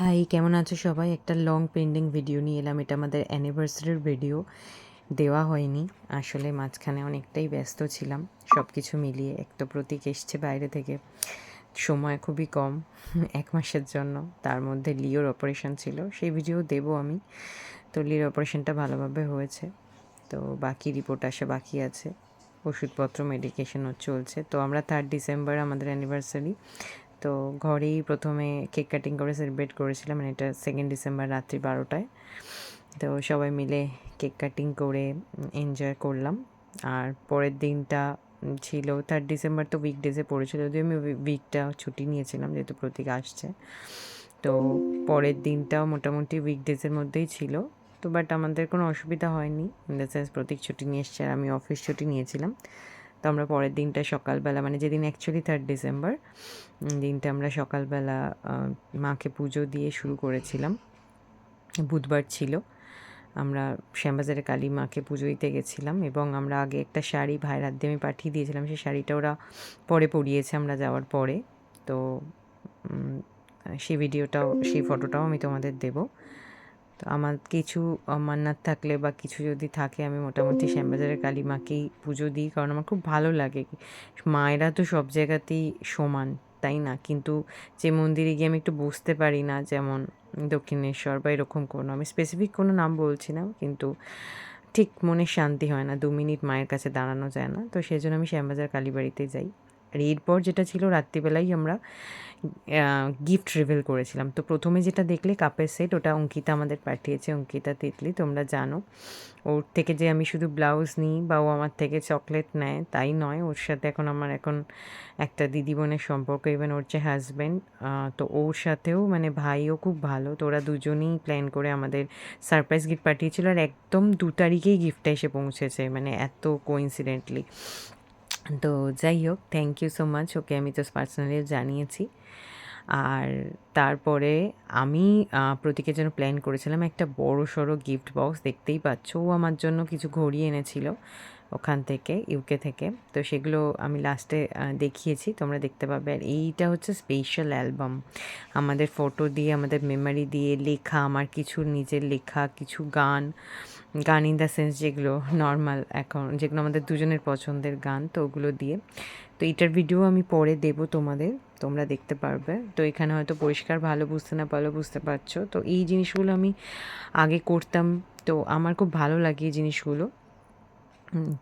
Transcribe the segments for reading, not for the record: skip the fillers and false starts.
High, কেমন আছো সবাই? একটা লং পেন্ডিং ভিডিও নিয়ে এলাম। এটা আমাদের অ্যানিভার্সারির ভিডিও। দেওয়া হয়নি, আসলে মাঝখানে অনেকটাই ব্যস্ত ছিলাম সব কিছু মিলিয়ে। এক তো প্রতীক এসছে বাইরে থেকে, সময় খুবই কম 1 মাসের জন্য। তার মধ্যে লিওর অপারেশন ছিল, সেই ভিডিও দেবো আমি। তো লিওর অপারেশনটা ভালোভাবে হয়েছে, তো বাকি রিপোর্ট আসা বাকি আছে, ওষুধপত্র মেডিকেশনও চলছে। তো আমরা 3 ডিসেম্বর আমাদের অ্যানিভার্সারি, তো ঘরেই প্রথমে কেক কাটিং করে সেলিব্রেট করেছিলাম, মানে এটা 2 ডিসেম্বর রাত্রি 12টায়। তো সবাই মিলে কেক কাটিং করে এনজয় করলাম। আর পরের দিনটা ছিল 3 ডিসেম্বর, তো উইকডেজে পড়েছিল, যদিও আমি উইকটা ছুটি নিয়েছিলাম যেহেতু প্রতীক আসছে। তো পরের দিনটাও মোটামুটি উইকডেজের মধ্যেই ছিল। তো বাট আমাদের কোনো অসুবিধা হয়নি, ইন দ্য সেন্স প্রতীক ছুটি নিয়ে এসছে আর আমি অফিস ছুটি নিয়েছিলাম। তো আমরা পরের দিনটা সকালবেলা, মানে যেদিন অ্যাকচুয়ালি 3 ডিসেম্বর দিনটা, আমরা সকালবেলা মাকে পুজো দিয়ে শুরু করেছিলাম। বুধবার ছিল, আমরা শ্যামবাজারে কালী মাকে পুজো দিতে গেছিলাম এবং আমরা আগে একটা শাড়ি ভাইয়ের হাত দিয়ে আমি পাঠিয়ে দিয়েছিলাম, সেই শাড়িটা ওরা পরে পরিয়েছে আমরা যাওয়ার পরে। তো সেই ভিডিওটাও, সেই ফটোটাও আমি তোমাদের দেবো। তো আমার কিছু মান্নাত থাকলে বা কিছু যদি থাকে, আমি মোটামুটি শ্যামবাজারের কালী মাকেই পুজো দিই, কারণ আমার খুব ভালো লাগে। মায়েরা তো সব জায়গাতেই সমান, তাই না? কিন্তু যে মন্দিরে গিয়ে আমি একটু বুঝতে পারি না, যেমন দক্ষিণেশ্বর বা এরকম কোনো, আমি স্পেসিফিক কোনো নাম বলছি না, কিন্তু ঠিক মনে শান্তি হয় না, 2 মিনিট মায়ের কাছে দাঁড়ানো যায় না। তো সেই জন্য আমি শ্যামবাজার কালীবাড়িতে যাই। আর এরপর যেটা ছিল, রাত্রিবেলাই আমরা গিফট রিভিল করেছিলাম। তো প্রথমে যেটা দেখলে কাপের সেট, ওটা অঙ্কিতা আমাদের পাঠিয়েছে, অঙ্কিতা তিতলি, তোমরা জানো। ওর থেকে যে আমি শুধু ব্লাউজ নিই বা ও আমার থেকে চকলেট নেয় তাই নয়, ওর সাথে আমার এখন একটা দিদি বোনের সম্পর্ক, ইভেন ওর যে হাজব্যান্ড, তো ওর সাথেও মানে ভাইও খুব ভালো। তো ওরা দুজনেই প্ল্যান করে আমাদের সারপ্রাইজ গিফট পাঠিয়েছিল, আর একদম 2 তারিখেই গিফটটা এসে পৌঁছেছে, মানে এত কোইন্সিডেন্টলি। তো যাই হোক, থ্যাংক ইউ সো মাচ, ওকে আমি তো পার্সোনালি জানিয়েছি। আর তারপরে আমি প্রতীকের জন্য প্ল্যান করেছিলাম একটা বড় সড়ো গিফট বক্স, দেখতেই পাচ্ছ ও আমার জন্য কিছু ঘড়ি এনেছিল ওখান থেকে, ইউকে থেকে। তো সেগুলো আমি লাস্টে দেখিয়েছি, তোমরা দেখতে পাবে। আর এইটা হচ্ছে স্পেশাল অ্যালবাম, আমাদের ফটো দিয়ে, আমাদের মেমারি দিয়ে লেখা, আমার কিছু নিজের লেখা কিছু গান, গান ইন দ্য সেন্স যেগুলো নর্মাল, এখন যেগুলো আমাদের দুজনের পছন্দের গান, তো ওগুলো দিয়ে। তো এটার ভিডিও আমি পরে দেবো তোমাদের, তোমরা দেখতে পারবে। তো এখানে হয়তো পরিষ্কার ভালো বুঝতে না পারলেও বুঝতে পারছো। তো এই জিনিসগুলো আমি আগে করতাম, তো আমার খুব ভালো লাগে এই জিনিসগুলো।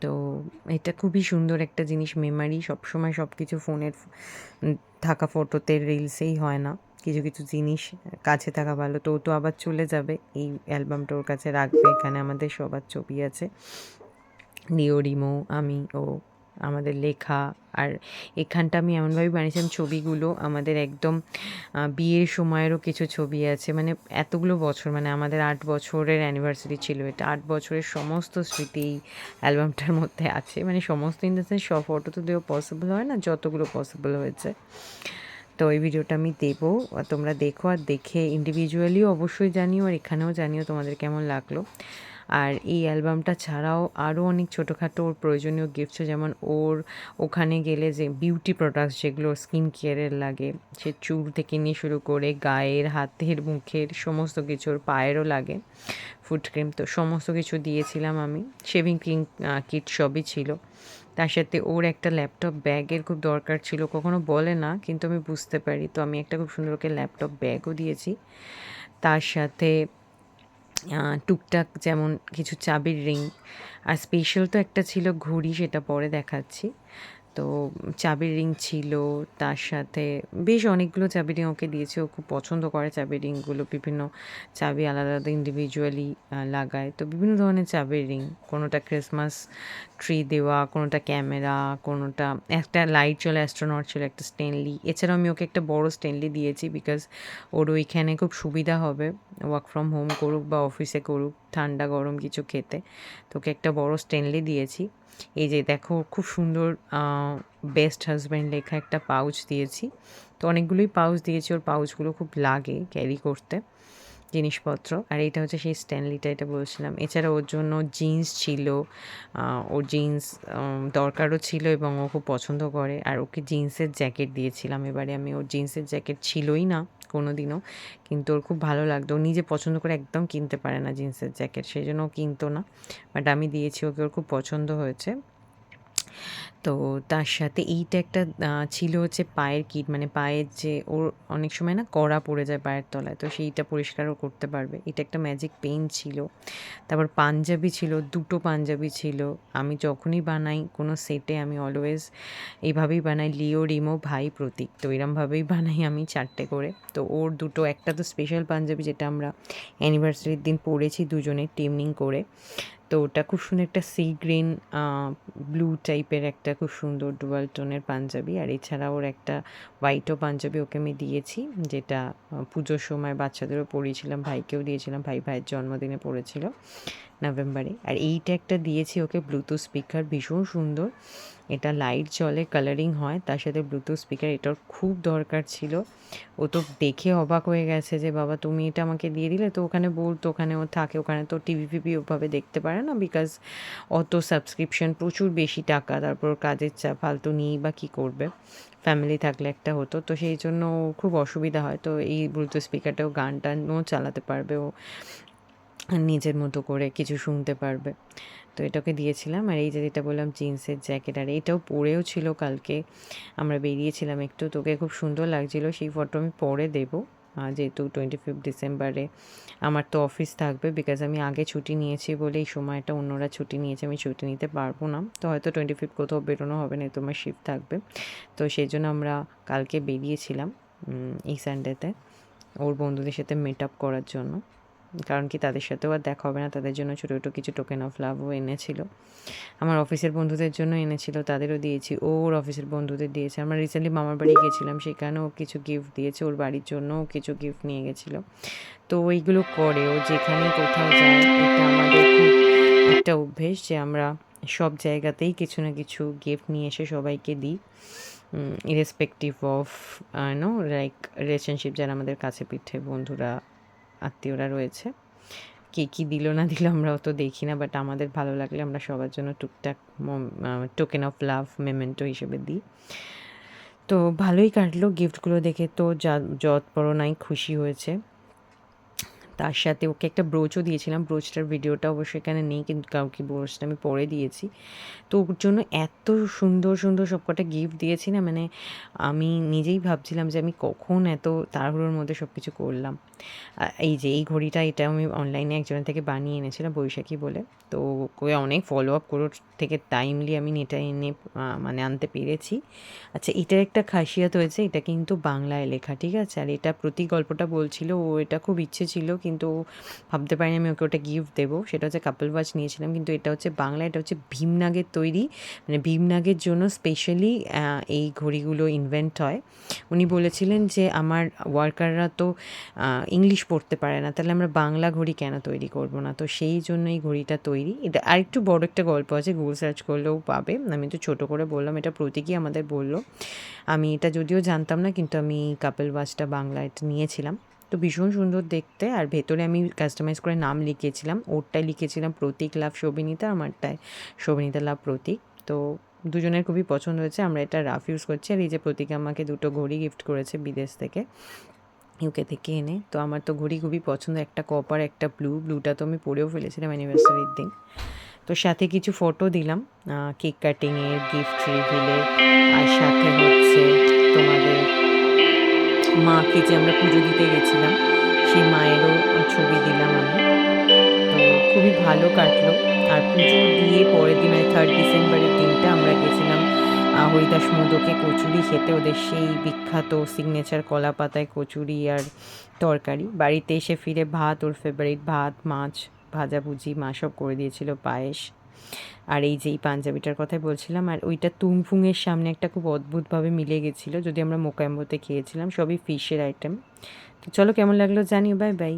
তো এটা খুবই সুন্দর একটা জিনিস, মেমারি। সবসময় সব কিছু ফোনের থাকা ফটোতে রিলসেই হয় না, কিছু কিছু জিনিস কাছে থাকা ভালো। তো ও তো আবার চলে যাবে, এই অ্যালবামটা ওর কাছে রাখবে। এখানে আমাদের সবার ছবি আছে, লিও, রিমো, আমি, ও, আমাদের লেখা। আর এখানটা আমি এমনভাবে বানিয়েছিলাম, ছবিগুলো আমাদের একদম বিয়ের সময়েরও কিছু ছবি আছে, মানে এতগুলো বছর, মানে আমাদের 8 বছরের অ্যানিভার্সারি ছিল এটা, 8 বছরের সমস্ত স্মৃতি এই অ্যালবামটার মধ্যে আছে। মানে সমস্ত ইন দ্য সেন্স, সব ফটো তো দেওয়া পসিবল হয় না, যতগুলো পসিবল হয়েছে। তো এই ভিডিওটা আমি দেবো, তোমরা দেখো, আর দেখে ইন্ডিভিজুয়ালিও অবশ্যই জানিও, আর এখানেও জানিও তোমাদের কেমন লাগলো। আর এই অ্যালবামটা ছাড়াও আরও অনেক ছোটোখাটো ওর প্রয়োজনীয় গিফটস, যেমন ওর ওখানে গেলে যে বিউটি প্রোডাক্টস যেগুলো স্কিন কেয়ারের লাগে, সে চুল থেকে নিয়ে শুরু করে গায়ের, হাতের, মুখের সমস্ত কিছু, ওর পায়েরও লাগে ফুট ক্রিম, তো সমস্ত কিছু দিয়েছিলাম আমি। শেভিং ক্রিম কিট সবই ছিল। তার সাথে ওর একটা ল্যাপটপ ব্যাগের খুব দরকার ছিল, কখনো বলে না কিন্তু আমি বুঝতে পারি, তো আমি একটা খুব সুন্দর ওকে ল্যাপটপ ব্যাগও দিয়েছি। তার সাথে টুকটাক যেমন কিছু চাবির রিং, আর স্পেশাল তো একটা ছিল ঘড়ি, সেটা পরে দেখাচ্ছি। তো চাবির রিং ছিল, তার সাথে বেশ অনেকগুলো চাবির রিং ওকে দিয়েছে, ও খুব পছন্দ করে চাবির রিংগুলো, বিভিন্ন চাবি আলাদা আলাদা ইন্ডিভিজুয়ালি লাগায়। তো বিভিন্ন ধরনের চাবির রিং, কোনোটা ক্রিসমাস ট্রি দেওয়া, কোনোটা ক্যামেরা, কোনোটা একটা লাইট চলে অ্যাস্ট্রোনট ছিল, একটা স্টেনলি। এছাড়াও আমি ওকে একটা বড় স্টেনলি দিয়েছি, বিকজ ওর ওইখানে খুব সুবিধা হবে, ওয়ার্ক ফ্রম হোম করুক বা অফিসে করুক, ঠান্ডা গরম কিছু খেতে। তোকে একটা বড় স্টেনলি দিয়েছি। এই যে দেখো, খুব সুন্দর বেস্ট হাজব্যান্ড লেখা একটা পাউচ দিয়েছি। তো অনেকগুলোই পাউচ দিয়েছি, ওর পাউচগুলো খুব লাগে ক্যারি করতে জিনিসপত্র। আর এইটা হচ্ছে সেই স্ট্যানলিটা, এটা বলছিলাম। এছাড়া ওর জন্য জিন্স ছিল, ওর জিন্স দরকারও ছিল এবং ও খুব পছন্দ করে। আর ওকে জিন্সের জ্যাকেট দিয়েছিলাম এবারে আমি, ওর জিন্সের জ্যাকেট ছিলই না কোনো দিনও, কিন্তু ওর খুব ভালো লাগতো। ও নিজে পছন্দ করে একদম কিনতে পারে না জিন্সের জ্যাকেট, সেই জন্য ও কিনতো না, বাট আমি দিয়েছি ওকে, ওর খুব পছন্দ হয়েছে। তো তার সাথে এইটা একটা ছিল হচ্ছে পায়ের কিট, মানে পায়ের যে ওর অনেক সময় না কড়া পড়ে যায় পায়ের তলায়, তো সেইটা পরিষ্কারও করতে পারবে, এটা একটা ম্যাজিক পেন ছিল। তারপর পাঞ্জাবি ছিল, 2টো পাঞ্জাবি ছিল। আমি যখনই বানাই কোনো সেটে আমি অলওয়েজ এইভাবেই বানাই, লিও, রিমো, ভাই, প্রতীক, তো এরমভাবেই বানাই আমি 4টে করে। তো ওর 2টো, একটা তো স্পেশাল পাঞ্জাবি যেটা আমরা অ্যানিভার্সারির দিন পরেছি দুজনে টিমনিং করে, তো ওটা খুব সুন্দর একটা সি গ্রিন ব্লু টাইপের একটা খুব সুন্দর ডুয়াল টোনের পাঞ্জাবি। আর এছাড়া ওর একটা হোয়াইটও পাঞ্জাবি ওকে আমি দিয়েছি, যেটা পুজোর সময় বাচ্চাদেরও পরিয়েছিলাম, ভাইকেও দিয়েছিলাম, ভাইয়ের জন্মদিনে পড়েছিল নভেম্বরে। আর এইটা একটা দিয়েছি ওকে, ব্লুটুথ স্পিকার, ভীষণ সুন্দর, এটা লাইট জ্বলে, কালারিং হয়, তার সাথে ব্লুটুথ স্পিকার, এটার খুব দরকার ছিল। ও তো দেখে অবাক হয়ে গেছে যে বাবা তুমি এটা আমাকে দিয়ে দিলে। তো ওখানে বলতো, ওখানে ও থাকে, ওখানে তো টিভি ফিভি ওভাবে দেখতে পারে না, বিকজ অত সাবস্ক্রিপশন, প্রচুর বেশি টাকা, তারপর কাজের চাপ, ফালতু নিয়েই বা কী করবে, ফ্যামিলি থাকলে একটা হতো, তো সেই জন্য খুব অসুবিধা হয়। তো এই ব্লুটুথ স্পিকারটাও গান টানও চালাতে পারবে, ও নিজের মতো করে কিছু শুনতে পারবে, তো এটাকে দিয়েছিলাম। আর এই যে যেটা বললাম জিন্সের জ্যাকেট, আর এটাও পরেও ছিল, কালকে আমরা বেরিয়েছিলাম একটু, তোকে খুব সুন্দর লাগছিলো, সেই ফটো আমি পরে দেবো, যেহেতু 25 ডিসেম্বরে আমার তো অফিস থাকবে, বিকজ আমি আগে ছুটি নিয়েছি বলে এই সময়টা অন্যরা ছুটি নিয়েছে, আমি ছুটি নিতে পারবো না, তো হয়তো 25 কোথাও বেরোনো হবে না, তোমার শিফট থাকবে, তো সেই জন্য আমরা কালকে বেরিয়েছিলাম এই সানডেতে ওর বন্ধুদের সাথে মিট আপ করার জন্য, কারণ কি তাদের সাথেও আর দেখা হবে না, তাদের জন্য ছোটো ছোটো কিছু টোকেন অফ লাভও এনেছিল, আমার অফিসের বন্ধুদের জন্য এনেছিল, তাদেরও দিয়েছি, ওর অফিসের বন্ধুদের দিয়েছে। আমরা রিসেন্টলি মামার বাড়ি গেছিলাম, সেখানেও কিছু গিফট দিয়েছে, ওর বাড়ির জন্যও কিছু গিফট নিয়ে গেছিলো, তো ওইগুলো করে ও যেখানে কোথাও যায়, এটা আমাদের খুব একটা অভ্যেস যে আমরা সব জায়গাতেই কিছু না কিছু গিফট নিয়ে এসে সবাইকে দিই, irrespective of know like relationship, যারা আমাদের কাছে পিঠে বন্ধুরা আত্মীয়রা রয়েছে, কে কী দিল না দিল আমরা অত দেখি না, বাট আমাদের ভালো লাগলে আমরা সবার জন্য টুকটাক টোকেন অফ লাভ মেমেন্টো হিসেবে দিই। তো ভালোই কাটলো গিফটগুলো দেখে, তো যত বড় নাই খুশি হয়েছে। তার সাথে ওকে একটা ব্রোচও দিয়েছিলাম, ব্রোচটার ভিডিওটা অবশ্যই এখানে নেই, কিন্তু কাউকে ব্রোচটা আমি পরে দিয়েছি, তো ওর জন্য এত সুন্দর সুন্দর সবকটা গিফট দিয়েছি না, মানে আমি নিজেই ভাবছিলাম যে আমি কখন এত তাড়াহুড়োর মধ্যে সব কিছু করলাম। এই যে এই ঘড়িটা, এটা আমি অনলাইনে একজনের থেকে বানিয়ে এনেছিলাম, বৈশাখী বলে, তো ওকে অনেক ফলো আপ করে থেকে টাইমলি আমি এটা এনে মানে আনতে পেরেছি। আচ্ছা, এটার একটা খাসিয়াত হয়েছে, এটা কিন্তু বাংলায় লেখা, ঠিক আছে, আর এটা প্রতি গল্পটা বলছিল, ও এটা খুব ইচ্ছে ছিল, কিন্তু ভাবতে পারিনি আমি ওকে ওটা গিফট দেবো, সেটা হচ্ছে কাপল ওয়াচ নিয়েছিলাম, কিন্তু এটা হচ্ছে বাংলা, এটা হচ্ছে ভীমনাগের তৈরি, মানে ভীমনাগের জন্য স্পেশালি এই ঘড়িগুলো ইনভেন্ট হয়। উনি বলেছিলেন যে আমার ওয়ার্কাররা তো ইংলিশ পড়তে পারে না, তাহলে আমরা বাংলা ঘড়ি কেন তৈরি করব না, তো সেই জন্য এই ঘড়িটা তৈরি। এটা আরেকটু বড় একটা গল্প আছে, গুগল সার্চ করলেও পাবে, আমি তো ছোটো করে বললাম, এটা প্রতীকই আমাদের বললো, আমি এটা যদিও জানতাম না, কিন্তু আমি কাপল ওয়াচটা বাংলা এটা নিয়েছিলাম, তো ভীষণ সুন্দর দেখতে। আর ভেতরে আমি কাস্টমাইজ করে নাম লিখিয়েছিলাম, ওরটায় লিখেছিলাম প্রতীক লাভ শোভিনিতা, আমারটায় শোভিনিতা লাভ প্রতীক, তো দুজনের খুবই পছন্দ হয়েছে, আমরা এটা রাফ ইউজ করছি। আর এই যে প্রতীক আমাকে 2টো ঘড়ি গিফট করেছে বিদেশ থেকে, ইউকে থেকে এনে, তো আমার তো ঘড়ি খুবই পছন্দ, একটা কপার একটা ব্লুটা তো আমি পরেও ফেলেছিলাম অ্যানিভার্সারির দিন। তো সাথে কিছু ফটো দিলাম কেক কাটিংয়ের, গিফট রিভিলের, আর সাথে হচ্ছে তোমাদের মাকে যে আমরা পুজো দিতে গেছিলাম সেই মায়েরও ছবি দিলাম আমি, তো খুবই ভালো কাটলো। আর পুজো দিয়ে পরের দিন, মানে 3 ডিসেম্বরের দিনটা আমরা গেছিলাম হরিদাস মোদকে কচুরি খেতে, ওদের সেই বিখ্যাত সিগনেচার কলা পাতায় কচুরি আর তরকারি। বাড়িতে এসে ফিরে ভাত, ওর ফেভারিট ভাত, মাছ ভাজাভুজি, মা সব করে দিয়েছিল, পায়েস। আর এই যে এই পাঞ্জাবিটার কথাই বলছিলাম, আর ওইটা তুংফুংয়ের সামনে একটা খুব অদ্ভুতভাবে মিলে গেছিলো, যদি আমরা মোকাম্বোতে খেয়েছিলাম, সবই ফিশের আইটেম। তো চলো, কেমন লাগলো জানিও, বাই বাই।